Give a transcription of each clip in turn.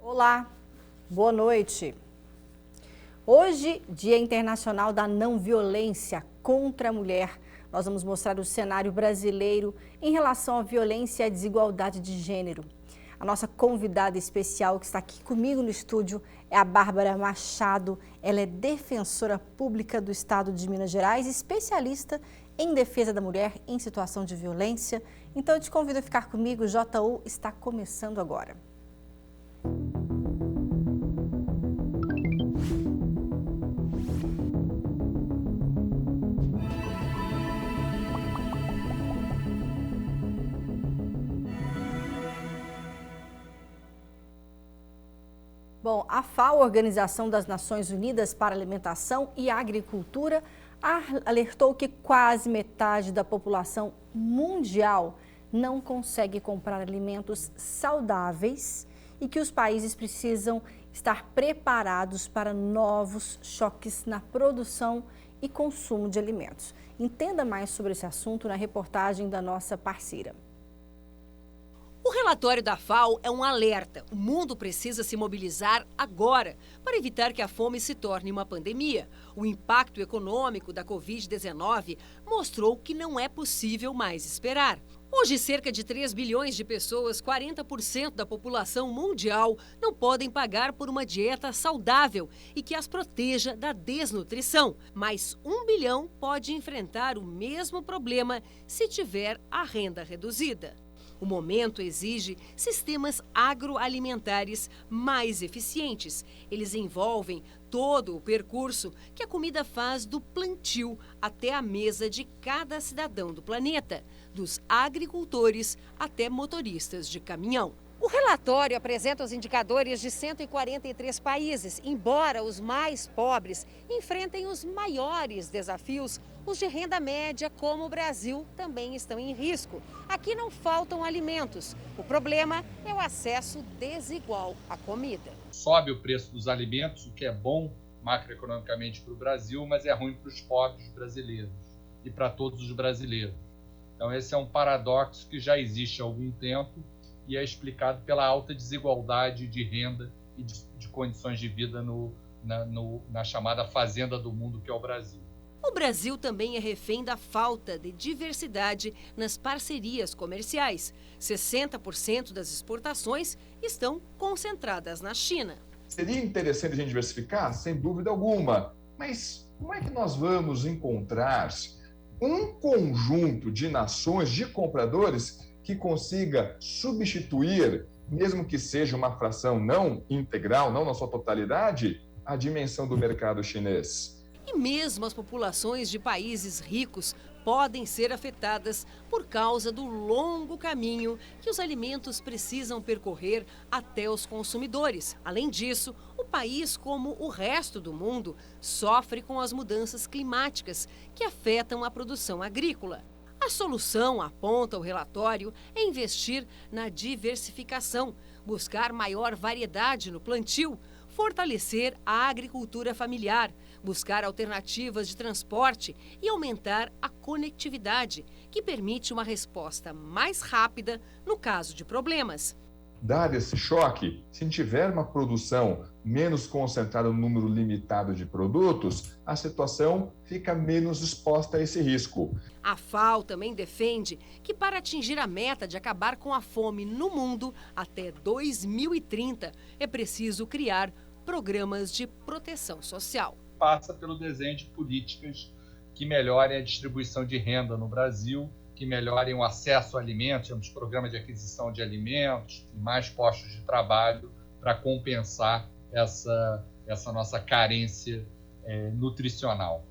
Olá, boa noite. Hoje, Dia Internacional da Não Violência contra a Mulher. Nós vamos mostrar o cenário brasileiro em relação à violência e à desigualdade de gênero. A nossa convidada especial que está aqui comigo no estúdio é a Bárbara Machado. Ela é defensora pública do Estado de Minas Gerais, especialista em defesa da mulher em situação de violência. Então eu te convido a ficar comigo, o JU está começando agora. Bom, a FAO, Organização das Nações Unidas para a Alimentação e Agricultura, alertou que quase metade da população mundial não consegue comprar alimentos saudáveis e que os países precisam estar preparados para novos choques na produção e consumo de alimentos. Entenda mais sobre esse assunto na reportagem da nossa parceira. O relatório da FAO é um alerta. O mundo precisa se mobilizar agora para evitar que a fome se torne uma pandemia. O impacto econômico da Covid-19 mostrou que não é possível mais esperar. Hoje, cerca de 3 bilhões de pessoas, 40% da população mundial, não podem pagar por uma dieta saudável e que as proteja da desnutrição. Mas 1 bilhão pode enfrentar o mesmo problema se tiver a renda reduzida. O momento exige sistemas agroalimentares mais eficientes. Eles envolvem todo o percurso que a comida faz do plantio até a mesa de cada cidadão do planeta, dos agricultores até motoristas de caminhão. O relatório apresenta os indicadores de 143 países, embora os mais pobres enfrentem os maiores desafios. Os de renda média, como o Brasil, também estão em risco. Aqui não faltam alimentos. O problema é o acesso desigual à comida. Sobe o preço dos alimentos, o que é bom macroeconomicamente para o Brasil, mas é ruim para os pobres brasileiros e para todos os brasileiros. Então esse é um paradoxo que já existe há algum tempo e é explicado pela alta desigualdade de renda e de condições de vida na chamada fazenda do mundo, que é o Brasil. O Brasil também é refém da falta de diversidade nas parcerias comerciais. 60% das exportações estão concentradas na China. Seria interessante a gente diversificar? Sem dúvida alguma. Mas como é que nós vamos encontrar um conjunto de nações, de compradores, que consiga substituir, mesmo que seja uma fração não integral, não na sua totalidade, a dimensão do mercado chinês? E mesmo as populações de países ricos podem ser afetadas por causa do longo caminho que os alimentos precisam percorrer até os consumidores. Além disso, o país, como o resto do mundo, sofre com as mudanças climáticas que afetam a produção agrícola. A solução, aponta o relatório, é investir na diversificação, buscar maior variedade no plantio, fortalecer a agricultura familiar, buscar alternativas de transporte e aumentar a conectividade, que permite uma resposta mais rápida no caso de problemas. Dado esse choque, se tiver uma produção menos concentrada no número limitado de produtos, a situação fica menos exposta a esse risco. A FAO também defende que, para atingir a meta de acabar com a fome no mundo até 2030, é preciso criar programas de proteção social. Passa pelo desenho de políticas que melhorem a distribuição de renda no Brasil, que melhorem o acesso a alimentos, temos programas de aquisição de alimentos, mais postos de trabalho para compensar essa nossa carência nutricional.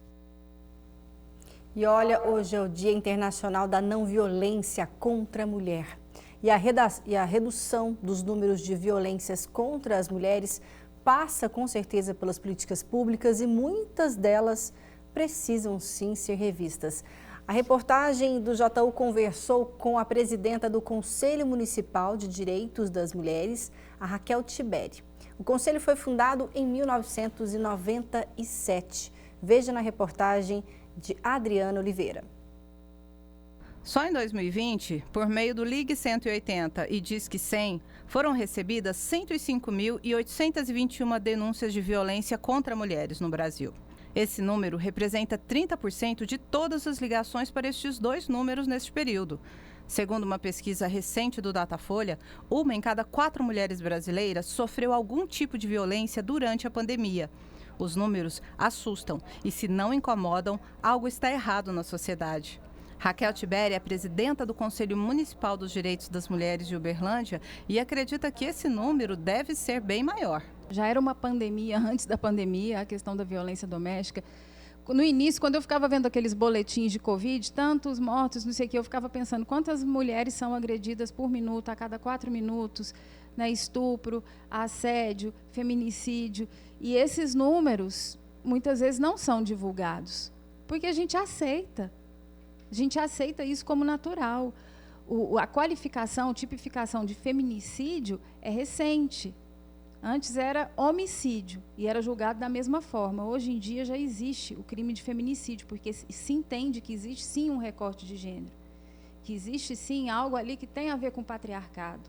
E olha, hoje é o Dia Internacional da Não Violência contra a Mulher. E a redução dos números de violências contra as mulheres passa com certeza pelas políticas públicas e muitas delas precisam sim ser revistas. A reportagem do JU conversou com a presidenta do Conselho Municipal de Direitos das Mulheres, a Raquel Tiberi. O conselho foi fundado em 1997. Veja na reportagem de Adriana Oliveira. Só em 2020, por meio do Ligue 180 e Disque 100, foram recebidas 105.821 denúncias de violência contra mulheres no Brasil. Esse número representa 30% de todas as ligações para estes dois números neste período. Segundo uma pesquisa recente do Datafolha, 1 em cada 4 mulheres brasileiras sofreu algum tipo de violência durante a pandemia. Os números assustam e, se não incomodam, algo está errado na sociedade. Raquel Tibéria é presidenta do Conselho Municipal dos Direitos das Mulheres de Uberlândia e acredita que esse número deve ser bem maior. Já era uma pandemia antes da pandemia, a questão da violência doméstica. No início, quando eu ficava vendo aqueles boletins de Covid, tantos mortos, não sei o que, eu ficava pensando quantas mulheres são agredidas por minuto, a cada 4 minutos, né, estupro, assédio, feminicídio. E esses números, muitas vezes, não são divulgados, porque a gente aceita. A gente aceita isso como natural. A qualificação, tipificação de feminicídio é recente. Antes era homicídio e era julgado da mesma forma. Hoje em dia já existe o crime de feminicídio, porque se entende que existe sim um recorte de gênero, que existe sim algo ali que tem a ver com o patriarcado.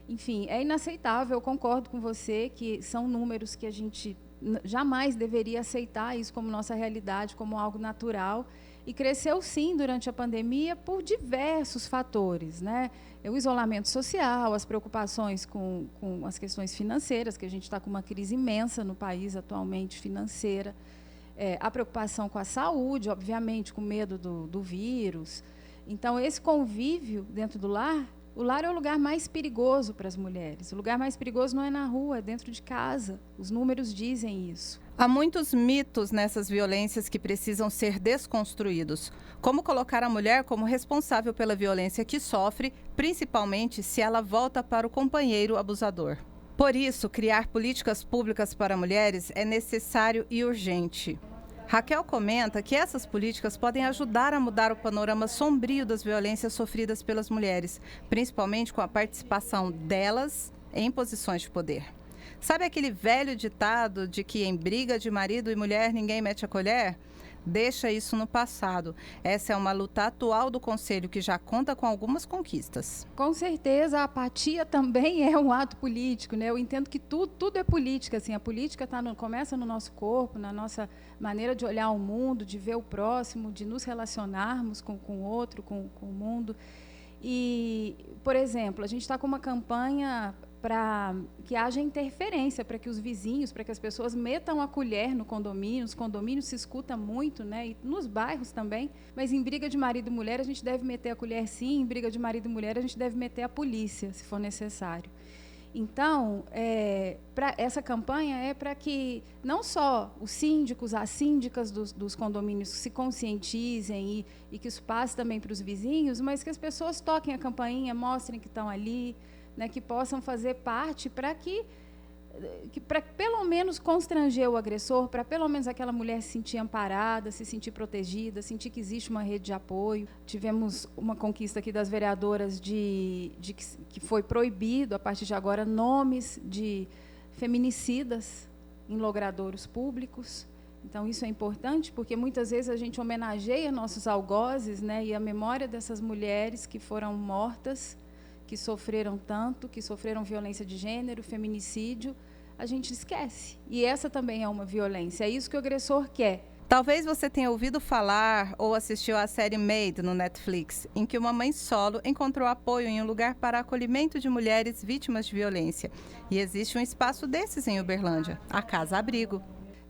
Enfim, é inaceitável, eu concordo com você que são números que a gente jamais deveria aceitar isso como nossa realidade, como algo natural. E cresceu, sim, durante a pandemia por diversos fatores, né? O isolamento social, as preocupações com as questões financeiras, que a gente está com uma crise imensa no país atualmente financeira, a preocupação com a saúde, obviamente, com medo do vírus. Então, esse convívio dentro do lar, o lar é o lugar mais perigoso para as mulheres. O lugar mais perigoso não é na rua, é dentro de casa. Os números dizem isso. Há muitos mitos nessas violências que precisam ser desconstruídos. Como colocar a mulher como responsável pela violência que sofre, principalmente se ela volta para o companheiro abusador. Por isso, criar políticas públicas para mulheres é necessário e urgente. Raquel comenta que essas políticas podem ajudar a mudar o panorama sombrio das violências sofridas pelas mulheres, principalmente com a participação delas em posições de poder. Sabe aquele velho ditado de que em briga de marido e mulher ninguém mete a colher? Deixa isso no passado. Essa é uma luta atual do Conselho que já conta com algumas conquistas. Com certeza, a apatia também é um ato político, né? Eu entendo que tudo é política. Assim, a política começa no nosso corpo, na nossa maneira de olhar o mundo, de ver o próximo, de nos relacionarmos com o outro, com o mundo. E, por exemplo, a gente está com uma campanha para que haja interferência, para que os vizinhos, para que as pessoas metam a colher no condomínio. Os condomínios se escuta muito, né? E nos bairros também, mas em briga de marido e mulher a gente deve meter a colher sim, em briga de marido e mulher a gente deve meter a polícia, se for necessário. Então, essa campanha é para que não só os síndicos, as síndicas dos condomínios se conscientizem e que isso passe também para os vizinhos, mas que as pessoas toquem a campainha, mostrem que estão ali, né, que possam fazer parte para pelo menos constranger o agressor, para pelo menos aquela mulher se sentir amparada, se sentir protegida, sentir que existe uma rede de apoio. Tivemos uma conquista aqui das vereadoras que foi proibido, a partir de agora, nomes de feminicidas em logradouros públicos. Então, isso é importante, porque muitas vezes a gente homenageia nossos algozes, né, e a memória dessas mulheres que foram mortas, que sofreram tanto, que sofreram violência de gênero, feminicídio, a gente esquece. E essa também é uma violência, é isso que o agressor quer. Talvez você tenha ouvido falar ou assistiu à série Made no Netflix, em que uma mãe solo encontrou apoio em um lugar para acolhimento de mulheres vítimas de violência. E existe um espaço desses em Uberlândia, a Casa Abrigo.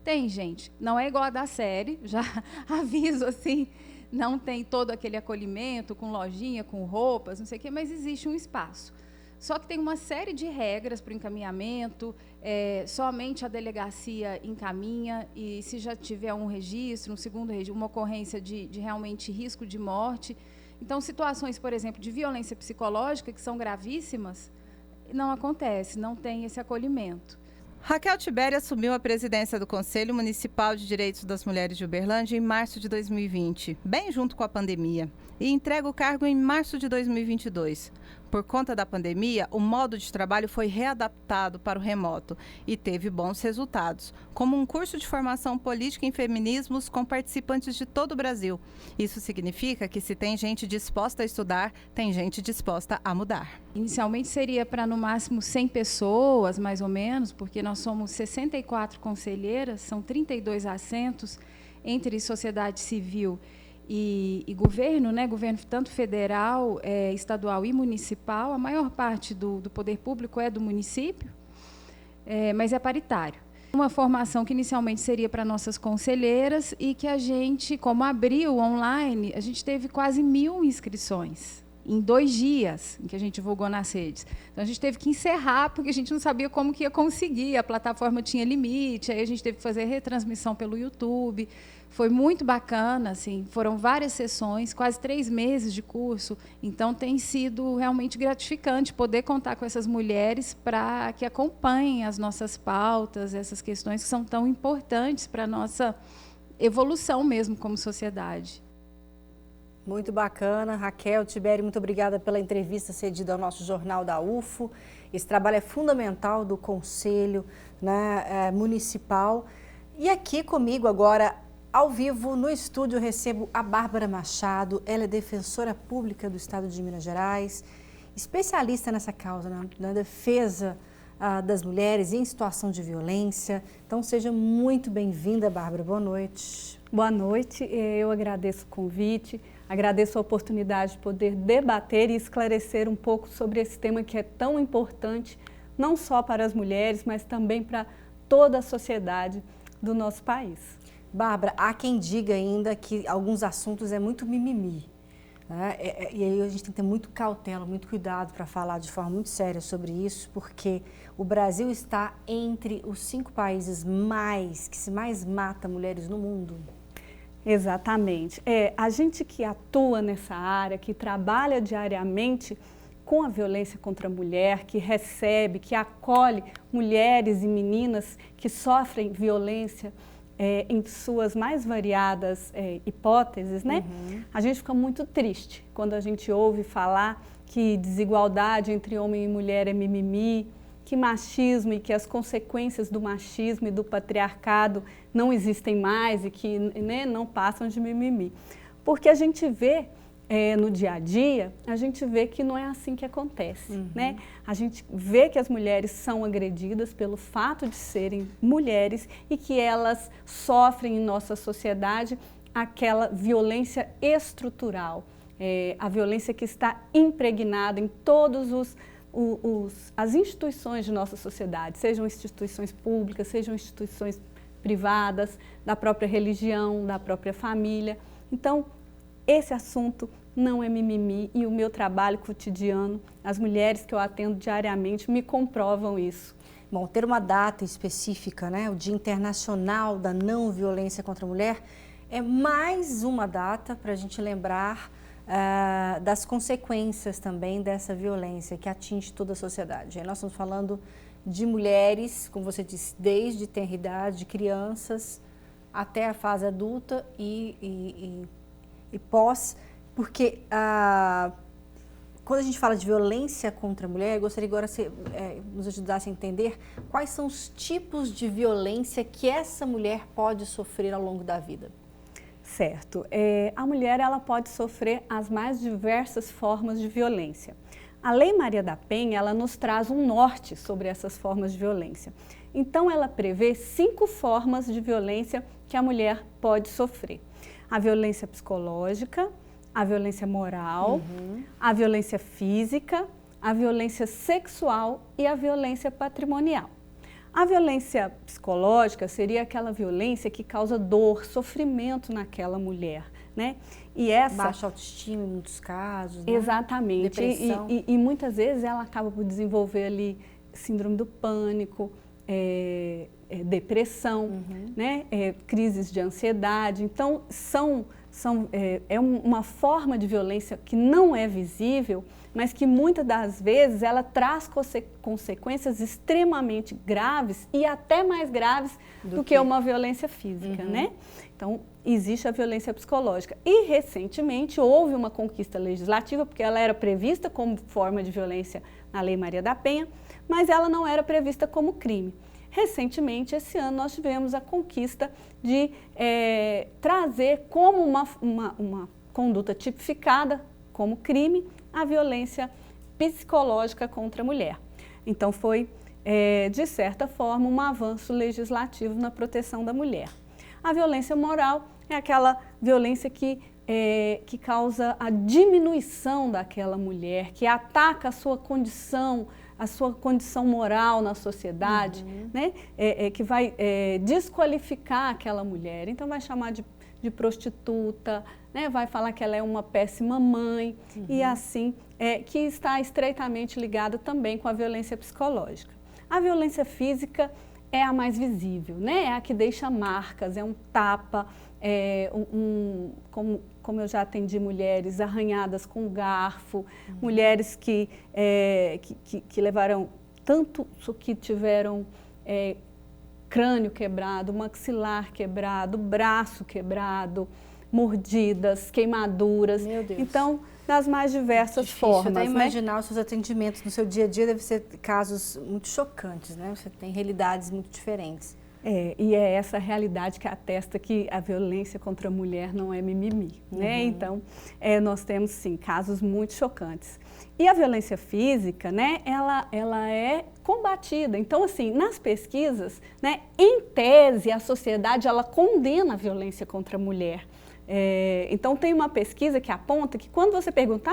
Tem, gente. Não é igual a da série, já aviso assim. Não tem todo aquele acolhimento com lojinha, com roupas, não sei o quê, mas existe um espaço. Só que tem uma série de regras para o encaminhamento, somente a delegacia encaminha, e se já tiver um registro, um segundo registro, uma ocorrência de realmente risco de morte. Então, situações, por exemplo, de violência psicológica, que são gravíssimas, não acontece, não tem esse acolhimento. Raquel Tibéria assumiu a presidência do Conselho Municipal de Direitos das Mulheres de Uberlândia em março de 2020, bem junto com a pandemia, e entrega o cargo em março de 2022. Por conta da pandemia, o modo de trabalho foi readaptado para o remoto e teve bons resultados, como um curso de formação política em feminismos com participantes de todo o Brasil. Isso significa que se tem gente disposta a estudar, tem gente disposta a mudar. Inicialmente seria para no máximo 100 pessoas, mais ou menos, porque nós somos 64 conselheiras, são 32 assentos entre sociedade civil e governo, né? Governo tanto federal, estadual e municipal. A maior parte do poder público é do município, mas é paritário. Uma formação que inicialmente seria para nossas conselheiras e que a gente, como abriu online, a gente teve quase 1.000 inscrições em 2 dias, em que a gente divulgou nas redes. Então, a gente teve que encerrar, porque a gente não sabia como que ia conseguir, a plataforma tinha limite, aí a gente teve que fazer retransmissão pelo YouTube. Foi muito bacana, assim, foram várias sessões, quase 3 meses de curso, então tem sido realmente gratificante poder contar com essas mulheres para que acompanhem as nossas pautas, essas questões que são tão importantes para a nossa evolução mesmo como sociedade. Muito bacana. Raquel, Tibério, muito obrigada pela entrevista cedida ao nosso Jornal da UFO. Esse trabalho é fundamental do Conselho, né, Municipal. E aqui comigo agora, ao vivo, no estúdio, eu recebo a Bárbara Machado. Ela é defensora pública do Estado de Minas Gerais, especialista nessa causa, na defesa das mulheres em situação de violência. Então, seja muito bem-vinda, Bárbara. Boa noite. Boa noite. Eu agradeço o convite, agradeço a oportunidade de poder debater e esclarecer um pouco sobre esse tema que é tão importante, não só para as mulheres, mas também para toda a sociedade do nosso país. Bárbara, há quem diga ainda que alguns assuntos é muito mimimi, né? E aí a gente tem que ter muito cautela, muito cuidado para falar de forma muito séria sobre isso, porque o Brasil está entre os 5 países que se mais mata mulheres no mundo. Exatamente. A gente que atua nessa área, que trabalha diariamente com a violência contra a mulher, que recebe, que acolhe mulheres e meninas que sofrem violência em suas mais variadas hipóteses, né? Uhum. A gente fica muito triste quando a gente ouve falar que desigualdade entre homem e mulher é mimimi, que machismo e que as consequências do machismo e do patriarcado não existem mais e que, né, não passam de mimimi. Porque a gente vê no dia a dia, a gente vê que não é assim que acontece, né? A gente vê que as mulheres são agredidas pelo fato de serem mulheres e que elas sofrem em nossa sociedade aquela violência estrutural, a violência que está impregnada em todos as instituições de nossa sociedade, sejam instituições públicas, sejam instituições privadas, da própria religião, da própria família. Então, esse assunto não é mimimi e o meu trabalho cotidiano, as mulheres que eu atendo diariamente me comprovam isso. Bom, ter uma data específica, né, o Dia Internacional da Não Violência contra a Mulher, é mais uma data para a gente lembrar das consequências também dessa violência que atinge toda a sociedade. Aí nós estamos falando de mulheres, como você disse, desde tenra idade, de crianças até a fase adulta e pós, porque quando a gente fala de violência contra a mulher, eu gostaria agora que você nos ajudasse a entender quais são os tipos de violência que essa mulher pode sofrer ao longo da vida. Certo. A mulher ela pode sofrer as mais diversas formas de violência. A Lei Maria da Penha ela nos traz um norte sobre essas formas de violência. Então, ela prevê 5 formas de violência que a mulher pode sofrer. A violência psicológica, a violência moral, a violência física, a violência sexual e a violência patrimonial. A violência psicológica seria aquela violência que causa dor, sofrimento naquela mulher, né? E essa baixa autoestima em muitos casos, né? Exatamente. Depressão. E muitas vezes ela acaba por desenvolver ali síndrome do pânico, depressão, né? Crises de ansiedade. Então, são uma forma de violência que não é visível, mas que muitas das vezes ela traz consequências extremamente graves e até mais graves do que uma violência física, né? Então, existe a violência psicológica. E, recentemente, houve uma conquista legislativa, porque ela era prevista como forma de violência na Lei Maria da Penha, mas ela não era prevista como crime. Recentemente, esse ano, nós tivemos a conquista de trazer como uma conduta tipificada como crime a violência psicológica contra a mulher. Então, foi, de certa forma, um avanço legislativo na proteção da mulher. A violência moral é aquela violência que causa a diminuição daquela mulher, que ataca a sua condição moral na sociedade, né? Que vai desqualificar aquela mulher. Então, vai chamar de prostituta, né? Vai falar que ela é uma péssima mãe, e assim, que está estreitamente ligada também com a violência psicológica. A violência física é a mais visível, né? É a que deixa marcas, é um tapa, como eu já atendi mulheres arranhadas com garfo, mulheres que levaram tanto que tiveram crânio quebrado, maxilar quebrado, braço quebrado, mordidas, queimaduras. Meu Deus. Então, das mais diversas formas. Até né? imaginar os seus atendimentos no seu dia a dia deve ser casos muito chocantes, né? Você tem realidades muito diferentes. E é essa realidade que atesta que a violência contra a mulher não é mimimi, né? Então, nós temos, sim, casos muito chocantes. E a violência física, né, ela é combatida. Então, assim, nas pesquisas, né, em tese, a sociedade, ela condena a violência contra a mulher. Então, tem uma pesquisa que aponta que quando você pergunta,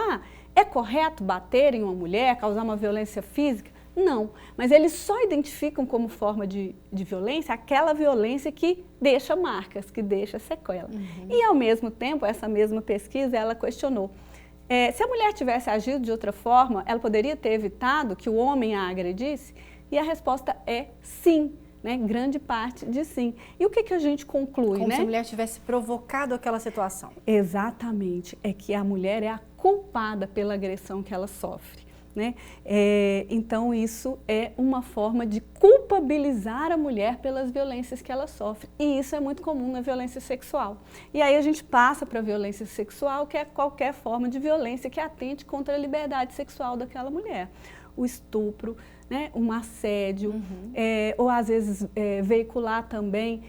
é correto bater em uma mulher, causar uma violência física? Não, mas eles só identificam como forma de violência aquela violência que deixa marcas, que deixa sequela. E, ao mesmo tempo, essa mesma pesquisa, ela questionou, se a mulher tivesse agido de outra forma, ela poderia ter evitado que o homem a agredisse? E a resposta é sim, né? Grande parte de sim. E o que a gente conclui, Como né? se a mulher tivesse provocado aquela situação. Exatamente, é que a mulher é a culpada pela agressão que ela sofre. Né? Então, isso é uma forma de culpabilizar a mulher pelas violências que ela sofre. E isso é muito comum na violência sexual. E aí a gente passa para a violência sexual, que é qualquer forma de violência que atente contra a liberdade sexual daquela mulher. O estupro, né? Um assédio, ou às vezes veicular também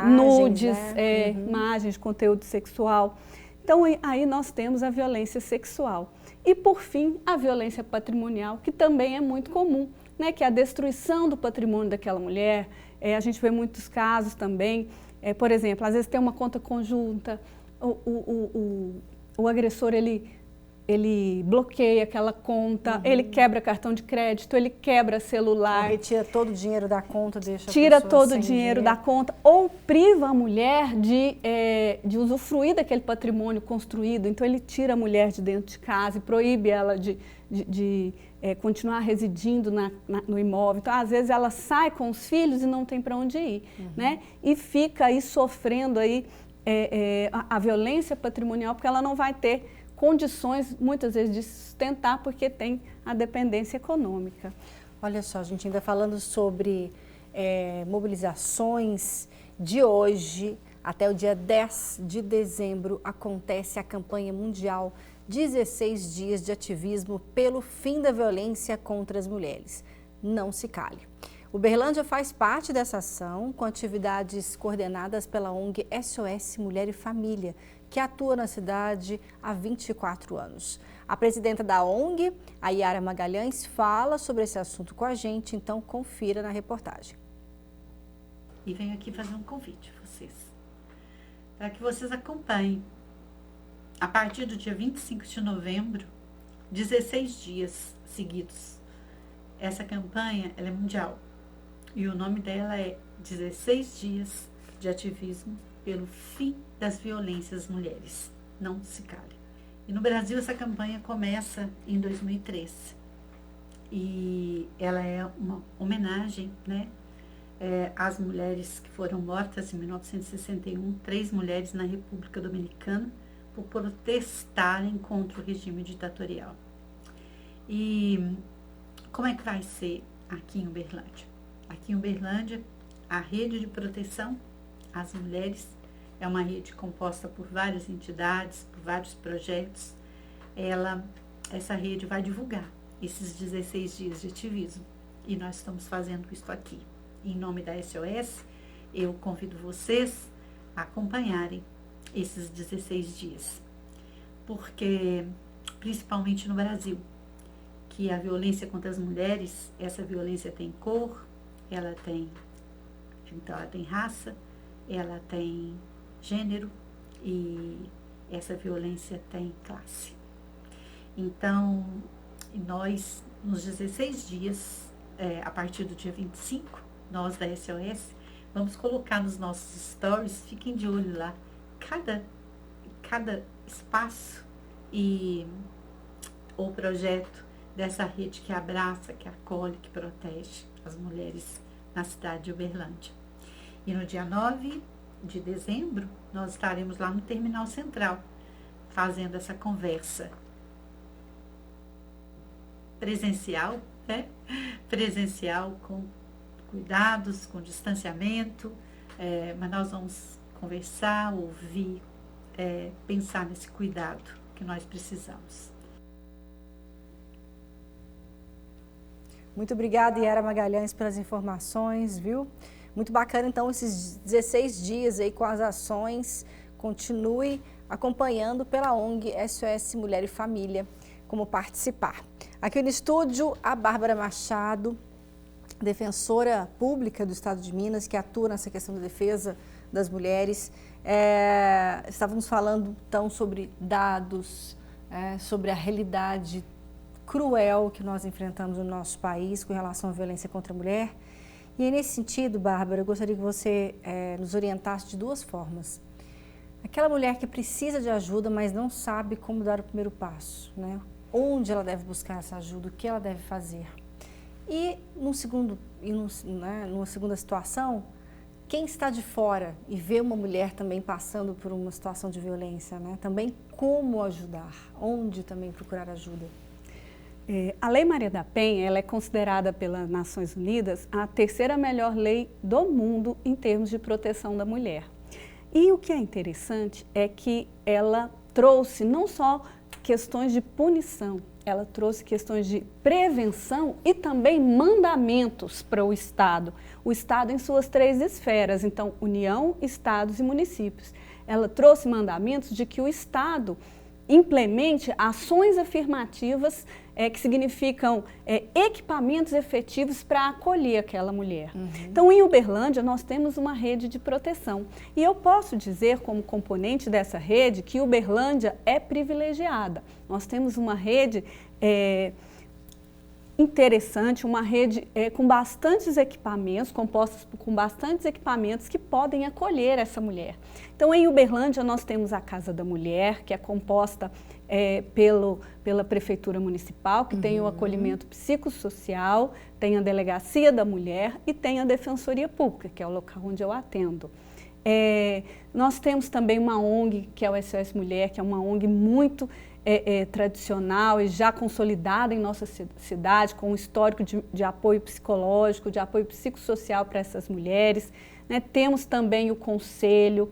nudes, né? Imagens de conteúdo sexual. Então, aí nós temos a violência sexual. E, por fim, a violência patrimonial, que também é muito comum, né? Que é a destruição do patrimônio daquela mulher. A gente vê muitos casos também, por exemplo, às vezes tem uma conta conjunta, o agressor, ele bloqueia aquela conta, ele quebra cartão de crédito, ele quebra celular. Ou retira todo o dinheiro da conta, deixa Tira a pessoa todo sem o dinheiro da conta, ou priva a mulher de usufruir daquele patrimônio construído. Então, ele tira a mulher de dentro de casa e proíbe ela de continuar residindo no imóvel. Então, às vezes, ela sai com os filhos e não tem para onde ir, né? E fica aí sofrendo aí, a violência patrimonial, porque ela não vai ter condições, muitas vezes, de sustentar, porque tem a dependência econômica. Olha só, a gente ainda falando sobre mobilizações de hoje, até o dia 10 de dezembro, acontece a campanha mundial 16 dias de ativismo pelo fim da violência contra as mulheres. Não se cale. Uberlândia faz parte dessa ação, com atividades coordenadas pela ONG SOS Mulher e Família, que atua na cidade há 24 anos. A presidenta da ONG, a Yara Magalhães, fala sobre esse assunto com a gente, então confira na reportagem. E venho aqui fazer um convite a vocês, para que vocês acompanhem, a partir do dia 25 de novembro, 16 dias seguidos. Essa campanha, ela é mundial, e o nome dela é 16 dias de ativismo pelo fim das violências às mulheres. Não se cale. E no Brasil essa campanha começa em 2013. E ela é uma homenagem, né, as mulheres que foram mortas em 1961, 3 mulheres na República Dominicana, por protestarem contra o regime ditatorial. E como é que vai ser aqui em Uberlândia? Aqui em Uberlândia, a rede de proteção às mulheres é uma rede composta por várias entidades, por vários projetos. Essa rede vai divulgar esses 16 dias de ativismo. E nós estamos fazendo isso aqui. Em nome da SOS, eu convido vocês a acompanharem esses 16 dias. Porque, principalmente no Brasil, que a violência contra as mulheres, essa violência tem cor, ela tem raça, ela tem gênero e essa violência tem classe. Então, nós, nos 16 dias, a partir do dia 25, nós da SOS, vamos colocar nos nossos stories, fiquem de olho lá, cada espaço e o projeto dessa rede que abraça, que acolhe, que protege as mulheres na cidade de Uberlândia. E no dia 9 de dezembro, nós estaremos lá no Terminal Central, fazendo essa conversa presencial, né? Presencial, com cuidados, com distanciamento, mas nós vamos conversar, ouvir, pensar nesse cuidado que nós precisamos. Muito obrigada, Yara Magalhães, pelas informações, viu? Muito bacana, então, esses 16 dias aí com as ações. Continue acompanhando pela ONG SOS Mulher e Família, como participar. Aqui no estúdio, a Bárbara Machado, defensora pública do Estado de Minas, que atua nessa questão da defesa das mulheres. Estávamos falando, então, sobre dados, sobre a realidade cruel que nós enfrentamos no nosso país com relação à violência contra a mulher. E aí, nesse sentido, Bárbara, eu gostaria que você nos orientasse de 2 formas. Aquela mulher que precisa de ajuda, mas não sabe como dar o primeiro passo, né? Onde ela deve buscar essa ajuda, o que ela deve fazer. E numa segunda situação, quem está de fora e vê uma mulher também passando por uma situação de violência, né? Também como ajudar, onde também procurar ajuda. A Lei Maria da Penha, ela é considerada pelas Nações Unidas a 3ª melhor lei do mundo em termos de proteção da mulher. E o que é interessante é que ela trouxe não só questões de punição, ela trouxe questões de prevenção e também mandamentos para o Estado em suas 3 esferas, então União, Estados e municípios. Ela trouxe mandamentos de que o Estado implemente ações afirmativas que significam equipamentos efetivos para acolher aquela mulher. Então, em Uberlândia, nós temos uma rede de proteção. E eu posso dizer, como componente dessa rede, que Uberlândia é privilegiada. Nós temos uma rede interessante, uma rede com bastantes equipamentos, compostos com bastantes equipamentos que podem acolher essa mulher. Então, em Uberlândia, nós temos a Casa da Mulher, que é composta pela Prefeitura Municipal, que tem o acolhimento psicossocial, tem a Delegacia da Mulher e tem a Defensoria Pública, que é o local onde eu atendo. Nós temos também uma ONG, que é o SOS Mulher, que é uma ONG muito tradicional e já consolidada em nossa cidade, com um histórico de apoio psicológico, de apoio psicossocial para essas mulheres. Né? Temos também o Conselho,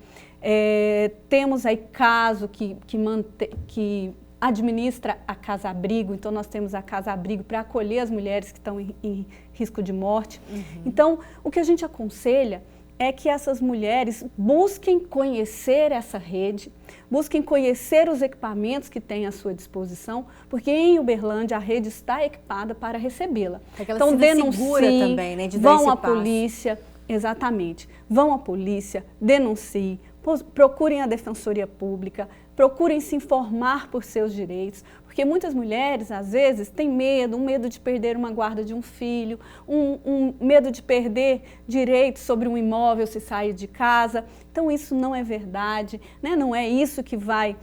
temos aí CASO, que administra a Casa Abrigo, então nós temos a Casa Abrigo para acolher as mulheres que estão em risco de morte. Então, o que a gente aconselha é que essas mulheres busquem conhecer essa rede, busquem conhecer os equipamentos que têm à sua disposição, porque em Uberlândia a rede está equipada para recebê-la. Então denunciem, também, né, vão à polícia, exatamente, vão à polícia, denunciem, procurem a Defensoria Pública, procurem se informar por seus direitos, porque muitas mulheres, às vezes, têm medo, um medo de perder uma guarda de um filho, um medo de perder direitos sobre um imóvel se sair de casa. Então, isso não é verdade, né? Não é isso que vai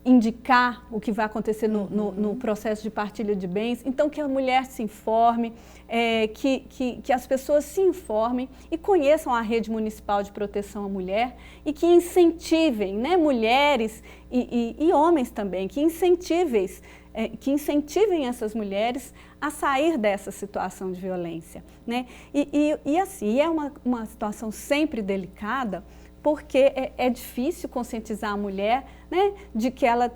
indicar o que vai acontecer no processo de partilha de bens. Então, que a mulher se informe, que as pessoas se informem e conheçam a rede municipal de proteção à mulher e que incentivem, né, mulheres e homens também, que incentivem essas mulheres a sair dessa situação de violência, né? Assim, é uma situação sempre delicada, porque é difícil conscientizar a mulher, né, de que ela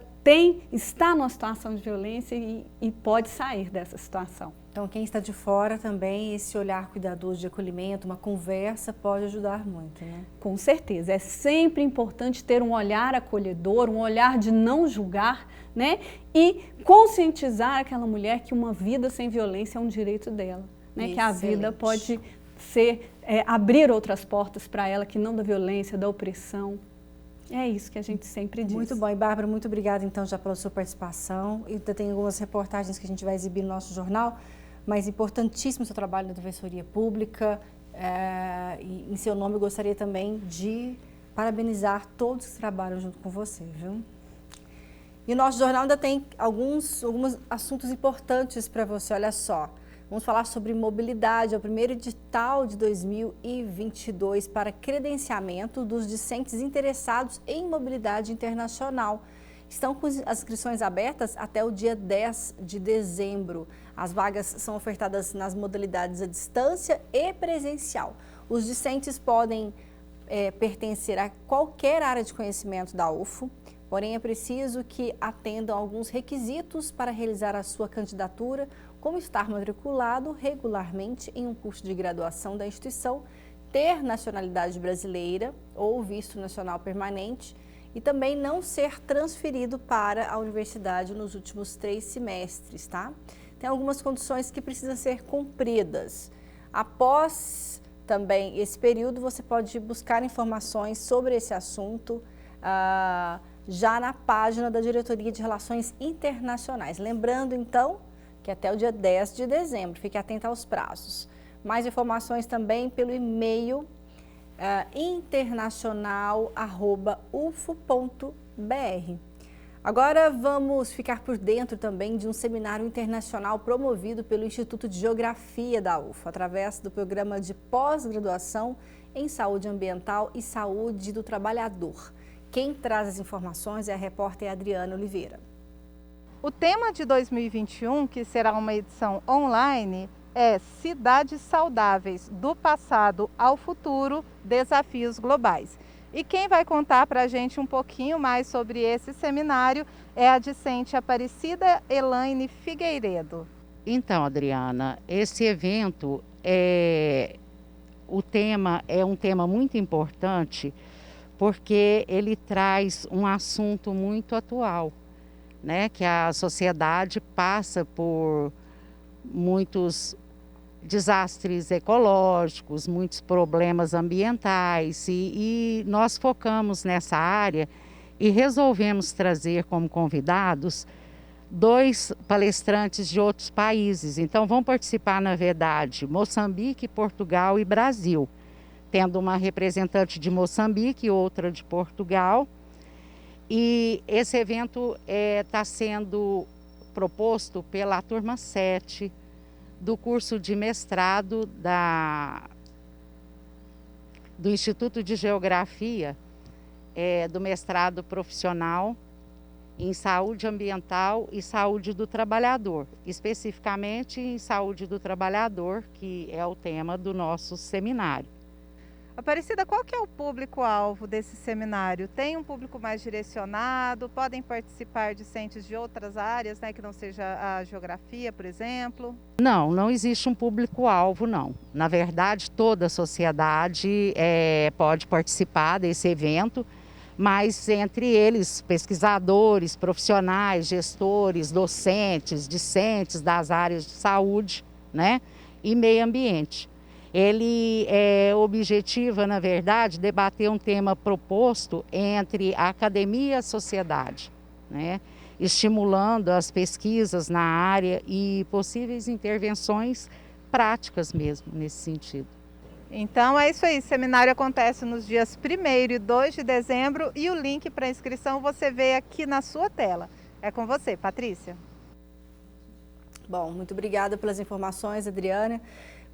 está numa situação de violência e pode sair dessa situação. Então, quem está de fora também, esse olhar cuidadoso de acolhimento, uma conversa pode ajudar muito, né? Com certeza, é sempre importante ter um olhar acolhedor, um olhar de não julgar, né? E conscientizar aquela mulher que uma vida sem violência é um direito dela, né? Que a vida pode ser, abrir outras portas para ela, que não da violência, da opressão. É isso que a gente sempre diz. Muito bom. E, Bárbara, muito obrigada, então, já pela sua participação. E tem algumas reportagens que a gente vai exibir no nosso jornal, mas importantíssimo o seu trabalho na Defensoria Pública. E em seu nome, eu gostaria também de parabenizar todos que trabalham junto com você, viu? E o nosso jornal ainda tem alguns assuntos importantes para você, olha só. Vamos falar sobre mobilidade, é o primeiro edital de 2022 para credenciamento dos discentes interessados em mobilidade internacional. Estão com as inscrições abertas até o dia 10 de dezembro. As vagas são ofertadas nas modalidades à distância e presencial. Os discentes podem pertencer a qualquer área de conhecimento da UFO, porém é preciso que atendam alguns requisitos para realizar a sua candidatura, como estar matriculado regularmente em um curso de graduação da instituição, ter nacionalidade brasileira ou visto nacional permanente e também não ser transferido para a universidade nos últimos 3 semestres, tá? Tem algumas condições que precisam ser cumpridas. Após também esse período, você pode buscar informações sobre esse assunto já na página da Diretoria de Relações Internacionais. Lembrando, então, que até o dia 10 de dezembro, fique atento aos prazos. Mais informações também pelo e-mail internacional@ufo.br. Agora vamos ficar por dentro também de um seminário internacional promovido pelo Instituto de Geografia da UFO, através do programa de pós-graduação em Saúde Ambiental e Saúde do Trabalhador. Quem traz as informações é a repórter Adriana Oliveira. O tema de 2021, que será uma edição online, é Cidades Saudáveis, do passado ao futuro, desafios globais. E quem vai contar para a gente um pouquinho mais sobre esse seminário é a discente Aparecida Elaine Figueiredo. Então, Adriana, esse evento o tema é um tema muito importante porque ele traz um assunto muito atual, né, que a sociedade passa por muitos desastres ecológicos, muitos problemas ambientais e nós focamos nessa área e resolvemos trazer como convidados 2 palestrantes de outros países. Então vão participar, na verdade, Moçambique, Portugal e Brasil, tendo uma representante de Moçambique e outra de Portugal. E esse evento está sendo proposto pela turma 7 do curso de mestrado do Instituto de Geografia, do mestrado profissional em Saúde Ambiental e Saúde do Trabalhador, especificamente em Saúde do Trabalhador, que é o tema do nosso seminário. Aparecida, qual que é o público-alvo desse seminário? Tem um público mais direcionado? Podem participar discentes de outras áreas, né, que não seja a geografia, por exemplo? Não existe um público-alvo, não. Na verdade, toda a sociedade pode participar desse evento, mas entre eles, pesquisadores, profissionais, gestores, docentes, discentes das áreas de saúde, né, e meio ambiente. Ele objetiva, na verdade, debater um tema proposto entre a academia e a sociedade, né? Estimulando as pesquisas na área e possíveis intervenções práticas mesmo nesse sentido. Então é isso aí, o seminário acontece nos dias 1º e 2 de dezembro e o link para inscrição você vê aqui na sua tela. É com você, Patrícia. Bom, muito obrigada pelas informações, Adriana.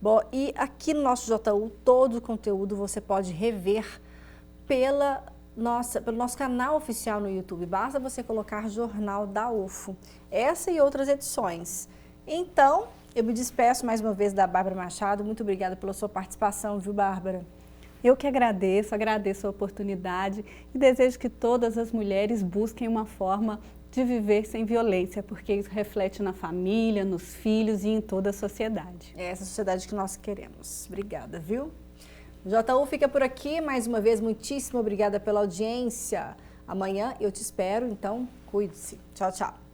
Bom, e aqui no nosso JU, todo o conteúdo você pode rever pelo nosso canal oficial no YouTube. Basta você colocar Jornal da UFO. Essa e outras edições. Então, eu me despeço mais uma vez da Bárbara Machado. Muito obrigada pela sua participação, viu, Bárbara? Eu que agradeço a oportunidade e desejo que todas as mulheres busquem uma forma de viver sem violência, porque isso reflete na família, nos filhos e em toda a sociedade. É essa sociedade que nós queremos. Obrigada, viu? O JU fica por aqui. Mais uma vez, muitíssimo obrigada pela audiência. Amanhã eu te espero, então cuide-se. Tchau, tchau.